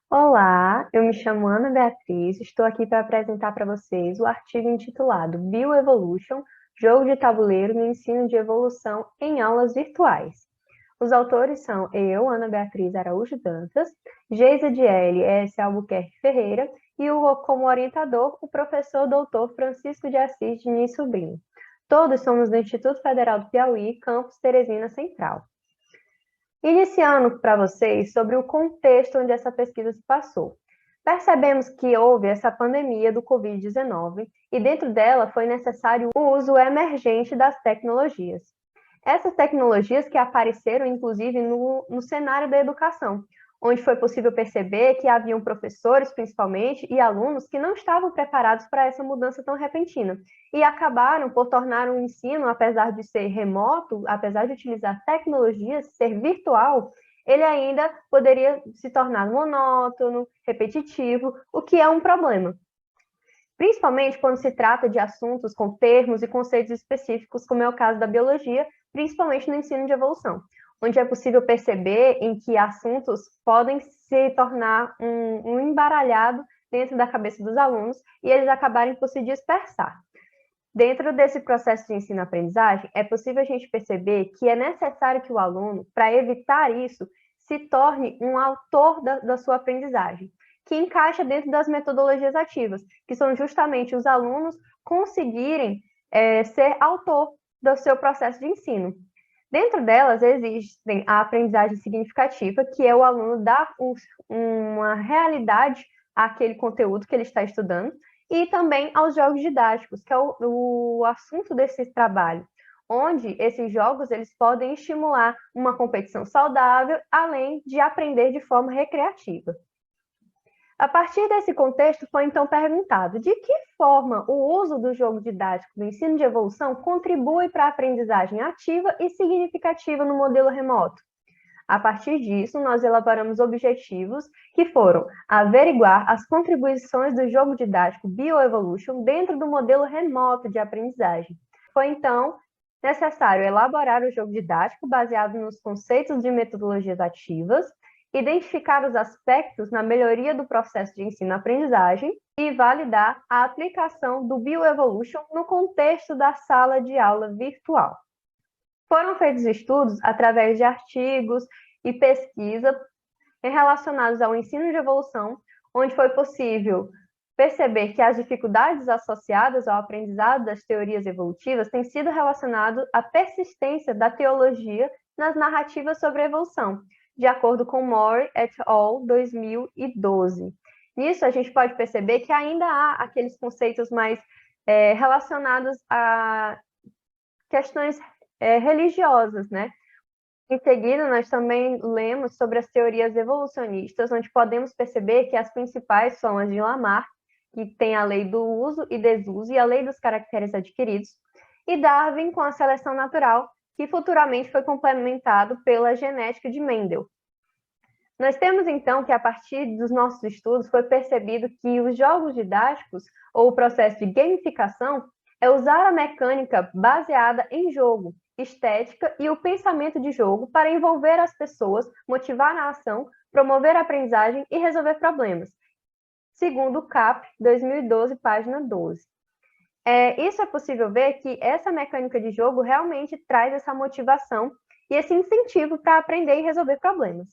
Olá, eu me chamo Ana Beatriz, estou aqui para apresentar para vocês o artigo intitulado Bioevolution, Jogo de Tabuleiro no Ensino de Evolução em Aulas Virtuais. Os autores são eu, Ana Beatriz Araújo Dantas, Geisa Diele S. Albuquerque Ferreira e como orientador, o professor doutor Francisco de Assis Diniz Sobrinho. Todos somos do Instituto Federal do Piauí, campus Teresina Central. Iniciando para vocês sobre o contexto onde essa pesquisa se passou. Percebemos que houve essa pandemia do Covid-19 e dentro dela foi necessário o uso emergente das tecnologias. Essas tecnologias que apareceram, inclusive, no cenário da educação, onde foi possível perceber que haviam professores, principalmente, e alunos que não estavam preparados para essa mudança tão repentina e acabaram por tornar o ensino, apesar de ser remoto, apesar de utilizar tecnologias, ser virtual, ele ainda poderia se tornar monótono, repetitivo, o que é um problema. Principalmente quando se trata de assuntos com termos e conceitos específicos, como é o caso da biologia, principalmente no ensino de evolução, onde é possível perceber em que assuntos podem se tornar um embaralhado dentro da cabeça dos alunos e eles acabarem por se dispersar. Dentro desse processo de ensino-aprendizagem, é possível a gente perceber que é necessário que o aluno, para evitar isso, se torne um autor da sua aprendizagem, que encaixa dentro das metodologias ativas, que são justamente os alunos conseguirem ser autor do seu processo de ensino. Dentro delas existem a aprendizagem significativa, que é o aluno dar uma realidade àquele conteúdo que ele está estudando, e também aos jogos didáticos, que é o assunto desse trabalho, onde esses jogos eles podem estimular uma competição saudável, além de aprender de forma recreativa. A partir desse contexto, foi então perguntado de que forma o uso do jogo didático no ensino de evolução contribui para a aprendizagem ativa e significativa no modelo remoto. A partir disso, nós elaboramos objetivos que foram averiguar as contribuições do jogo didático Bioevolution dentro do modelo remoto de aprendizagem. Foi então necessário elaborar o jogo didático baseado nos conceitos de metodologias ativas, identificar os aspectos na melhoria do processo de ensino-aprendizagem e validar a aplicação do Bioevolution no contexto da sala de aula virtual. Foram feitos estudos através de artigos e pesquisa relacionados ao ensino de evolução, onde foi possível perceber que as dificuldades associadas ao aprendizado das teorias evolutivas têm sido relacionadas à persistência da teologia nas narrativas sobre a evolução, de acordo com Mori et al. 2012. Nisso, a gente pode perceber que ainda há aqueles conceitos mais relacionados a questões religiosas, né? Em seguida, nós também lemos sobre as teorias evolucionistas, onde podemos perceber que as principais são as de Lamarck, que tem a lei do uso e desuso e a lei dos caracteres adquiridos, e Darwin com a seleção natural, que futuramente foi complementado pela genética de Mendel. Nós temos, então, que a partir dos nossos estudos foi percebido que os jogos didáticos, ou o processo de gamificação, é usar a mecânica baseada em jogo, estética e o pensamento de jogo para envolver as pessoas, motivar a ação, promover a aprendizagem e resolver problemas. Segundo o CAP, 2012, página 12. Isso é possível ver que essa mecânica de jogo realmente traz essa motivação e esse incentivo para aprender e resolver problemas.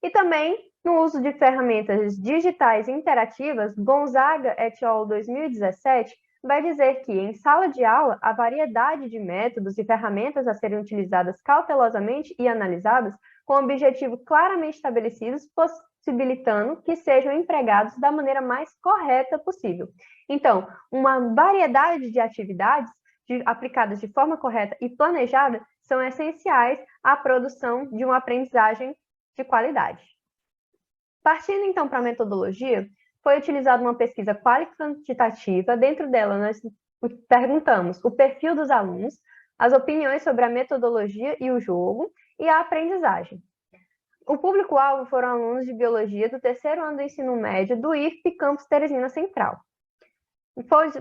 E também, no uso de ferramentas digitais interativas, Gonzaga et al. 2017 vai dizer que, em sala de aula, a variedade de métodos e ferramentas a serem utilizadas cautelosamente e analisadas com objetivos claramente estabelecidos, possibilitando que sejam empregados da maneira mais correta possível. Então, uma variedade de atividades aplicadas de forma correta e planejada são essenciais à produção de uma aprendizagem de qualidade. Partindo, então, para a metodologia, foi utilizada uma pesquisa quantitativa. Dentro dela, nós perguntamos o perfil dos alunos, as opiniões sobre a metodologia e o jogo e a aprendizagem. O público-alvo foram alunos de biologia do terceiro ano do ensino médio do IFP Campus Teresina Central.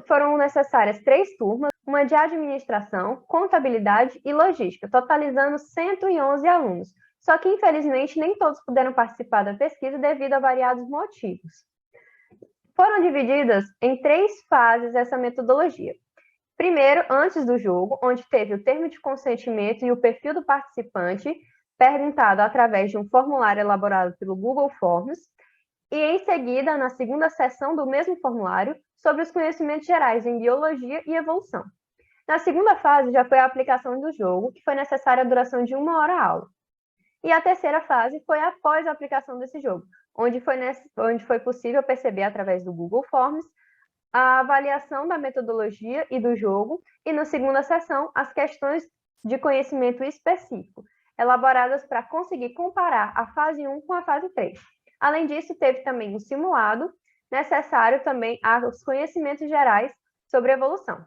Foram necessárias 3 turmas, uma de administração, contabilidade e logística, totalizando 111 alunos, Só que, infelizmente, nem todos puderam participar da pesquisa devido a variados motivos. Foram divididas em 3 fases essa metodologia. Primeiro, antes do jogo, onde teve o termo de consentimento e o perfil do participante, perguntado através de um formulário elaborado pelo Google Forms, e em seguida, na segunda sessão do mesmo formulário, sobre os conhecimentos gerais em biologia e evolução. Na segunda fase, já foi a aplicação do jogo, que foi necessária a duração de 1 hora a aula. E a terceira fase foi após a aplicação desse jogo, onde foi possível perceber, através do Google Forms, a avaliação da metodologia e do jogo, e na segunda sessão, as questões de conhecimento específico, elaboradas para conseguir comparar a fase 1 com a fase 3. Além disso, teve também um simulado, necessário também aos conhecimentos gerais sobre evolução.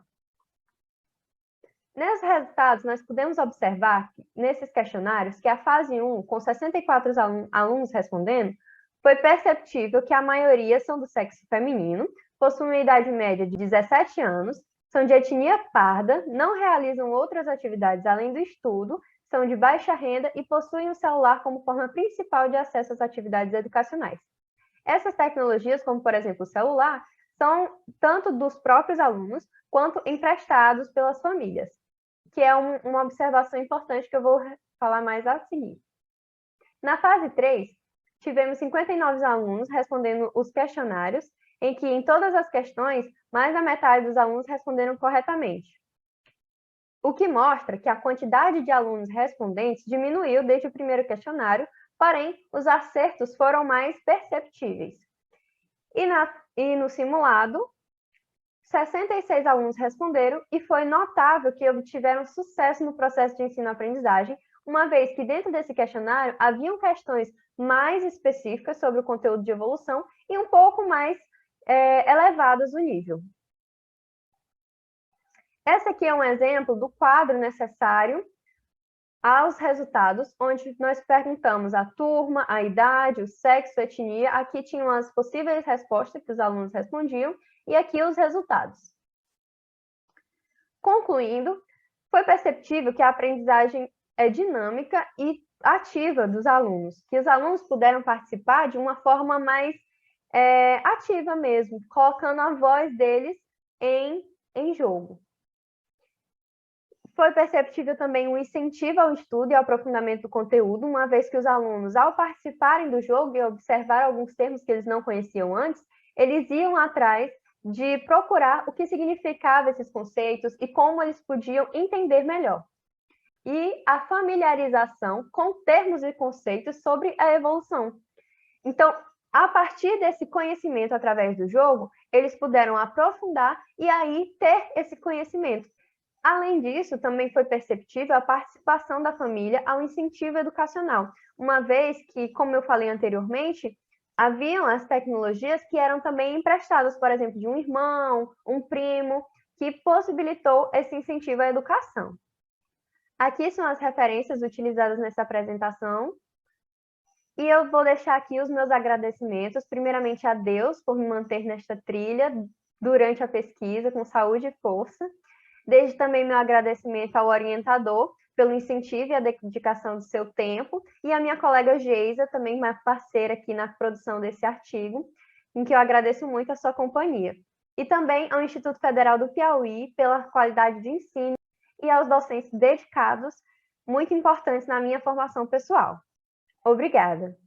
Nesses resultados, nós podemos observar, nesses questionários, que a fase 1, com 64 alunos respondendo, foi perceptível que a maioria são do sexo feminino, possuem uma idade média de 17 anos, são de etnia parda, não realizam outras atividades além do estudo, são de baixa renda e possuem o celular como forma principal de acesso às atividades educacionais. Essas tecnologias, como por exemplo o celular, são tanto dos próprios alunos quanto emprestados pelas famílias, que é uma observação importante que eu vou falar mais a seguir. Na fase 3, tivemos 59 alunos respondendo os questionários, em que em todas as questões, mais da metade dos alunos responderam corretamente. O que mostra que a quantidade de alunos respondentes diminuiu desde o primeiro questionário, porém, os acertos foram mais perceptíveis. E no simulado, 66 alunos responderam e foi notável que obtiveram sucesso no processo de ensino-aprendizagem, uma vez que dentro desse questionário haviam questões mais específicas sobre o conteúdo de evolução e um pouco mais elevadas o nível. Esse aqui é um exemplo do quadro necessário aos resultados, onde nós perguntamos a turma, a idade, o sexo, a etnia. Aqui tinham as possíveis respostas que os alunos respondiam e aqui os resultados. Concluindo, foi perceptível que a aprendizagem é dinâmica e ativa dos alunos, que os alunos puderam participar de uma forma mais ativa mesmo, colocando a voz deles em jogo. Foi perceptível também um incentivo ao estudo e ao aprofundamento do conteúdo, uma vez que os alunos, ao participarem do jogo e observar alguns termos que eles não conheciam antes, eles iam atrás de procurar o que significavam esses conceitos e como eles podiam entender melhor. E a familiarização com termos e conceitos sobre a evolução. Então, a partir desse conhecimento através do jogo, eles puderam aprofundar e aí ter esse conhecimento. Além disso, também foi perceptível a participação da família ao incentivo educacional, uma vez que, como eu falei anteriormente, haviam as tecnologias que eram também emprestadas, por exemplo, de um irmão, um primo, que possibilitou esse incentivo à educação. Aqui são as referências utilizadas nessa apresentação. E eu vou deixar aqui os meus agradecimentos, primeiramente a Deus por me manter nesta trilha durante a pesquisa, com saúde e força. Desde também meu agradecimento ao orientador pelo incentivo e a dedicação do seu tempo, e a minha colega Geisa, também uma parceira aqui na produção desse artigo, em que eu agradeço muito a sua companhia. E também ao Instituto Federal do Piauí pela qualidade de ensino e aos docentes dedicados, muito importantes na minha formação pessoal. Obrigada.